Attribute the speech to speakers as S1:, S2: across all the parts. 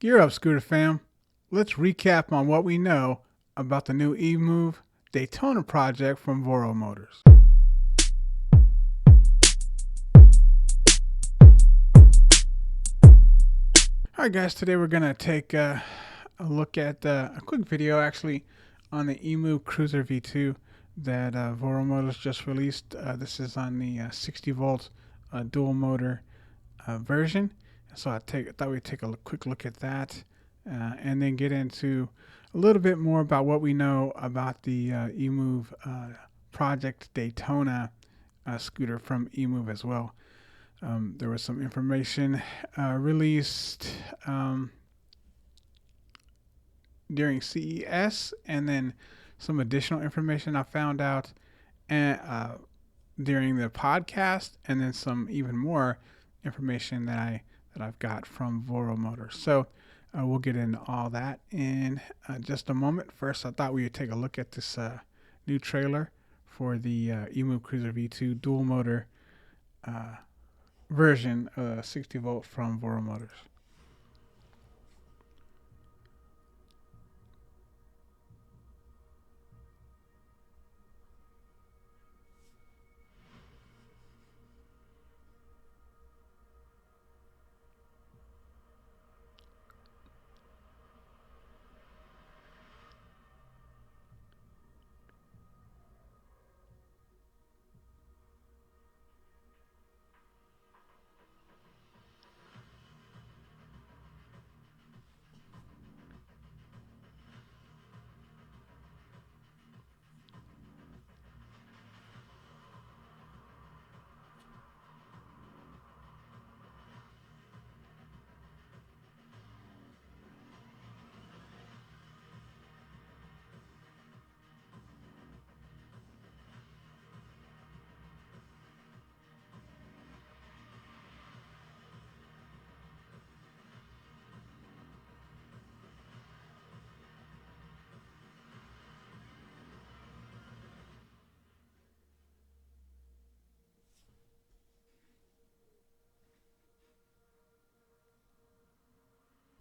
S1: Gear up, Scooter fam. Let's recap on what we know about the new Emove Daytona project from Voro Motors. Alright guys, today we're going to take a look at a quick video actually on the Emove Cruiser V2 that Voro Motors just released. This is on the 60 volt dual motor version. So I thought we'd take a quick look at that and then get into a little bit more about what we know about the Emove Project Daytona scooter from Emove as well. There was some information released during CES, and then some additional information I found out during the podcast, and then some even more information that I've got from Voro Motors. So we'll get into all that in just a moment. First, I thought we would take a look at this new trailer for the Emove Cruiser V2 dual motor version 60 volt from Voro Motors.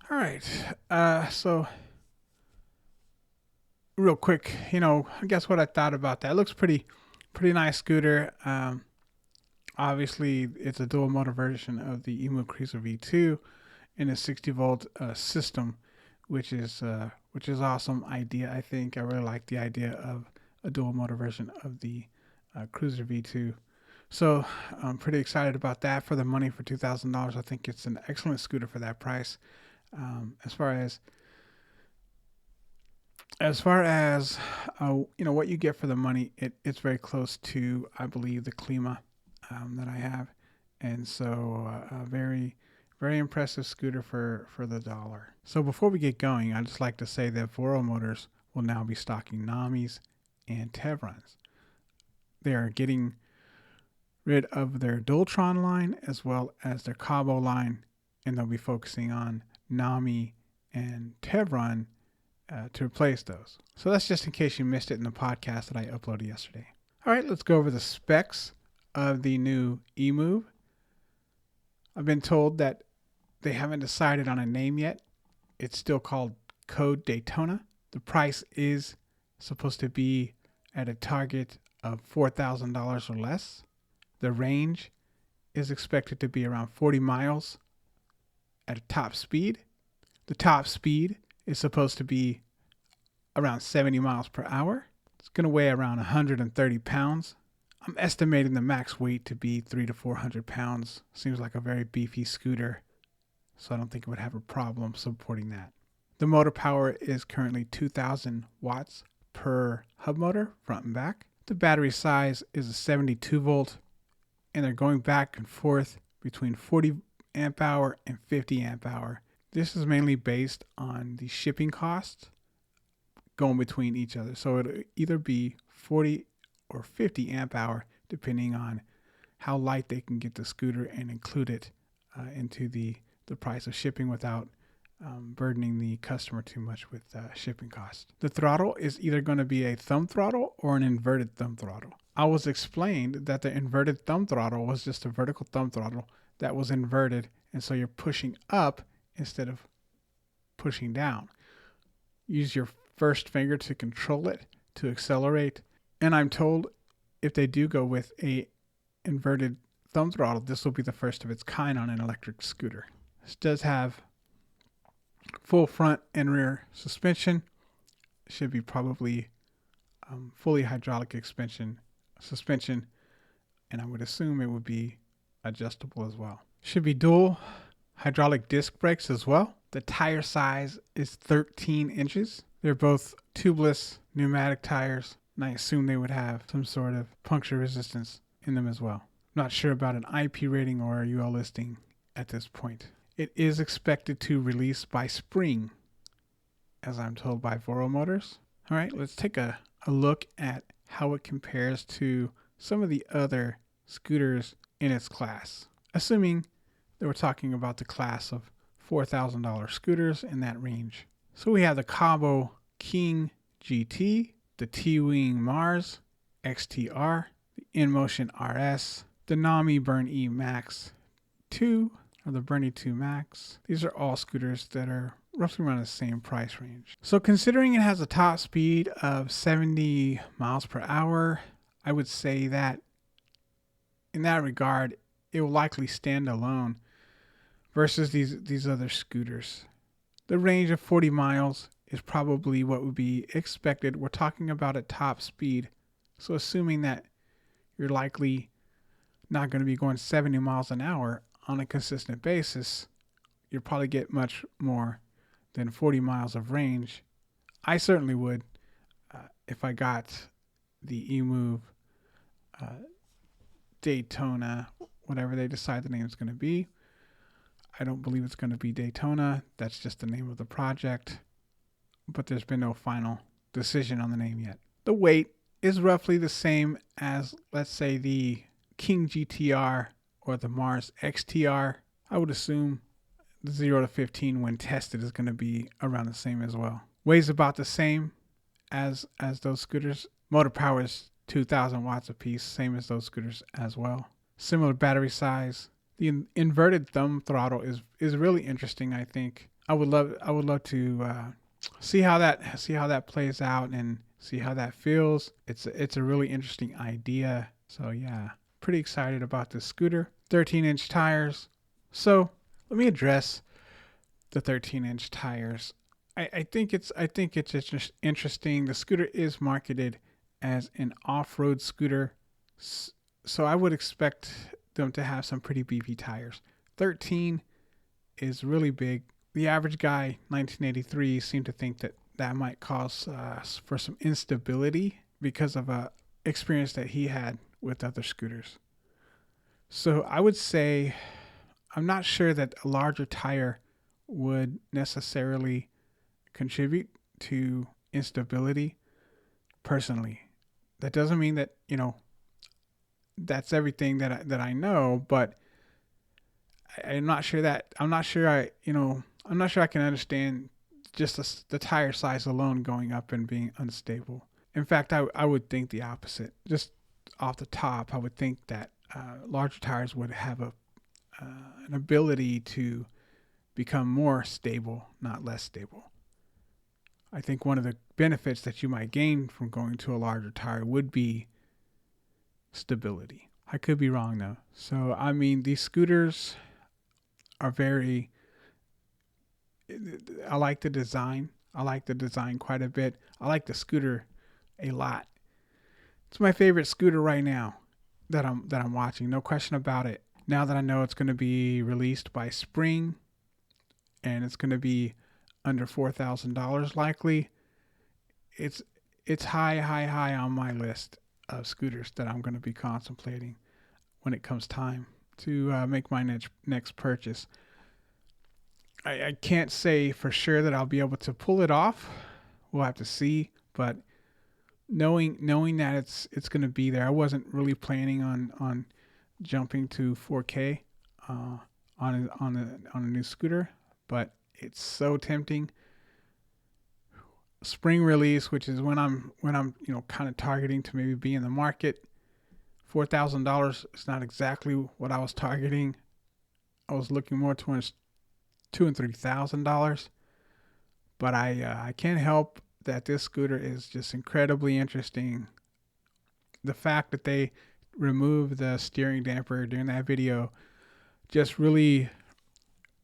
S1: All right. So real quick, I guess what I thought about that. It looks pretty nice scooter. Obviously, it's a dual motor version of the Emove Cruiser V2 in a 60 volt system, which is awesome idea. I think I really like the idea of a dual motor version of the Cruiser V2. So I'm pretty excited about that. For the money, for $2,000, I think it's an excellent scooter for that price. As far as what you get for the money, it's very close to, I believe, the Klima that I have, and so a very impressive scooter for the dollar. So before we get going, I'd just like to say that Voro Motors will now be stocking Namis and Tevrons. They are getting rid of their Dualtron line as well as their Cabo line, and they'll be focusing on Nami and Tevron to replace those. So that's just in case you missed it in the podcast that I uploaded yesterday. All right, let's go over the specs of the new Emove. I've been told that they haven't decided on a name yet. It's still called Code Daytona. The price is supposed to be at a target of $4,000 or less. The range is expected to be around 40 miles at a top speed. The top speed is supposed to be around 70 miles per hour. It's going to weigh around 130 pounds. I'm estimating the max weight to be 300 to 400 pounds. Seems like a very beefy scooter, so I don't think it would have a problem supporting that. The motor power is currently 2,000 watts per hub motor, front and back. The battery size is a 72 volt, and they're going back and forth between 40 amp hour and 50 amp hour. This is mainly based on the shipping costs going between each other. So it'll either be 40 or 50 amp hour, depending on how light they can get the scooter and include it into the price of shipping without burdening the customer too much with shipping costs. The throttle is either going to be a thumb throttle or an inverted thumb throttle. I was explained that the inverted thumb throttle was just a vertical thumb throttle that was inverted, and so you're pushing up instead of pushing down. Use your first finger to control it, to accelerate. And I'm told if they do go with a inverted thumb throttle, this will be the first of its kind on an electric scooter. This does have full front and rear suspension. Should be probably fully hydraulic suspension, and I would assume it would be adjustable as well. Should be dual hydraulic disc brakes as well. The tire size is 13 inches. They're both tubeless pneumatic tires, and I assume they would have some sort of puncture resistance in them as well. Not sure about an IP rating or a UL listing at this point. It is expected to release by spring, as I'm told by Voro Motors. All right, let's take a look at how it compares to some of the other scooters in its class. Assuming that we're talking about the class of $4,000 scooters in that range. So we have the Cabo King GT, the T-Wing Mars XTR, the InMotion RS, the Nami Burn E Max 2, or the Burn E2 Max. These are all scooters that are roughly around the same price range. So considering it has a top speed of 70 miles per hour, I would say that in that regard, it will likely stand alone versus these other scooters. The range of 40 miles is probably what would be expected. We're talking about a top speed. So assuming that you're likely not going to be going 70 miles an hour on a consistent basis, you'll probably get much more than 40 miles of range. I certainly would if I got the Emove Daytona, whatever they decide the name is going to be. I don't believe it's going to be Daytona. That's just the name of the project. But there's been no final decision on the name yet. The weight is roughly the same as, let's say, the King GTR or the Mars XTR. I would assume the 0 to 15 when tested is going to be around the same as well. Weighs about the same as those scooters. Motor power is 2,000 watts apiece, same as those scooters as well. Similar battery size. The inverted thumb throttle is really interesting. I think I would love to see how that plays out and see how that feels. It's a really interesting idea. So yeah, pretty excited about this scooter. 13-inch tires. So let me address the 13-inch tires. I think it's just interesting. The scooter is marketed as an off-road scooter, so I would expect them to have some pretty beefy tires. 13 is really big. The average guy, 1983, seemed to think that might cause for some instability because of a experience that he had with other scooters. So I would say I'm not sure that a larger tire would necessarily contribute to instability personally. That doesn't mean that, that's everything that I know, but I'm not sure I can understand just the tire size alone going up and being unstable. In fact, I would think the opposite. Just off the top, I would think that larger tires would have an ability to become more stable, not less stable. I think one of the benefits that you might gain from going to a larger tire would be stability. I could be wrong though. So, I mean, these scooters are I like the design. I like the design quite a bit. I like the scooter a lot. It's my favorite scooter right now that I'm watching. No question about it. Now that I know it's going to be released by spring and it's going to be under $4,000 likely, it's high on my list of scooters that I'm going to be contemplating when it comes time to make my next purchase. I can't say for sure that I'll be able to pull it off. We'll have to see, but knowing that it's going to be there, I wasn't really planning on jumping to 4K on a new scooter, but it's so tempting. Spring release, which is when I'm kind of targeting to maybe be in the market. $4,000 is not exactly what I was targeting. I was looking more towards $2,000 and $3,000. But I can't help that this scooter is just incredibly interesting. The fact that they removed the steering damper during that video just really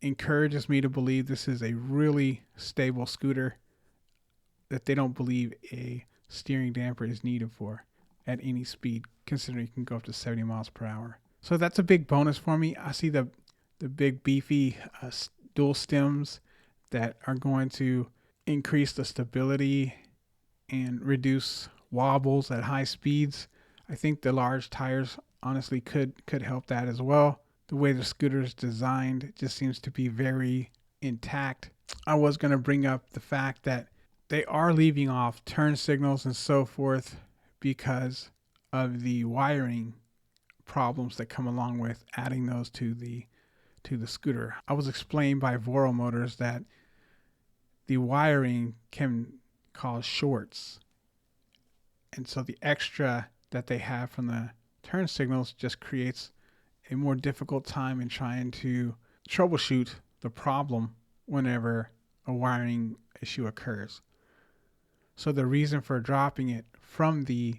S1: encourages me to believe this is a really stable scooter that they don't believe a steering damper is needed for at any speed, considering you can go up to 70 miles per hour. So that's a big bonus for me. I see the big beefy dual stems that are going to increase the stability and reduce wobbles at high speeds. I think the large tires honestly could help that as well. The way the scooter is designed just seems to be very intact. I was going to bring up the fact that they are leaving off turn signals and so forth because of the wiring problems that come along with adding those to the scooter. I was explained by Voro Motors that the wiring can cause shorts, and so the extra that they have from the turn signals just creates a more difficult time in trying to troubleshoot the problem whenever a wiring issue occurs. So the reason for dropping it from the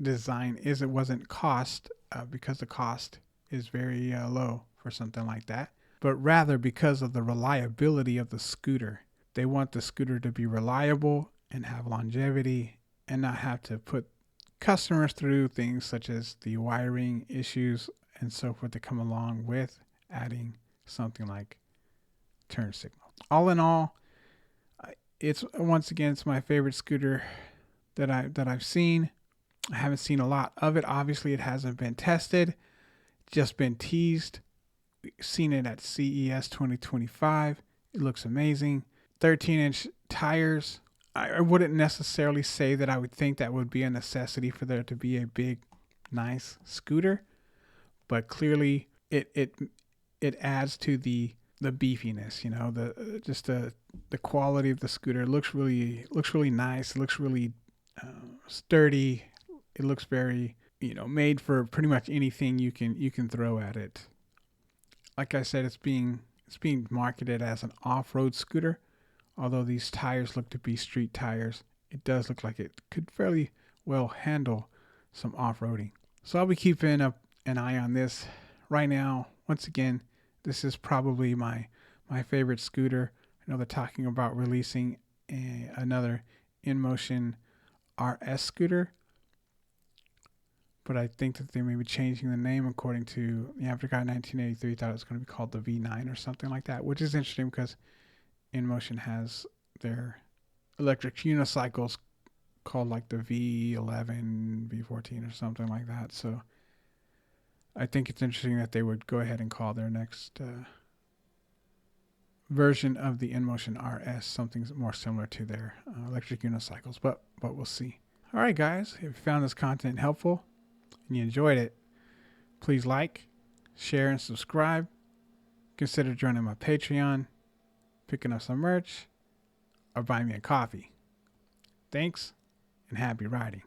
S1: design is it wasn't cost, because the cost is very low for something like that, but rather because of the reliability of the scooter. They want the scooter to be reliable and have longevity and not have to put customers through things such as the wiring issues and so forth that come along with adding something like turn signal. All in all, it's my favorite scooter that I've seen. I haven't seen a lot of it. Obviously, it hasn't been tested, just been teased. We've seen it at CES 2025. It looks amazing. 13-inch tires. I wouldn't necessarily say that I would think that would be a necessity for there to be a big, nice scooter, but clearly it adds to the beefiness. You know, the quality of the scooter. It looks really nice. It looks really sturdy. It looks very, made for pretty much anything you can throw at it. Like I said, it's being marketed as an off-road scooter. Although these tires look to be street tires, it does look like it could fairly well handle some off-roading. So I'll be keeping an eye on this. Right now, once again, this is probably my favorite scooter. I know they're talking about releasing another InMotion RS scooter, but I think that they may be changing the name. According to the Afterguy 1983, thought it was going to be called the V9 or something like that, which is interesting because InMotion has their electric unicycles called like the V11, V14 or something like that. So I think it's interesting that they would go ahead and call their next version of the InMotion RS something more similar to their electric unicycles, but we'll see. All right, guys, if you found this content helpful and you enjoyed it, please like, share, and subscribe. Consider joining my Patreon, picking up some merch, or buying me a coffee. Thanks, and happy riding.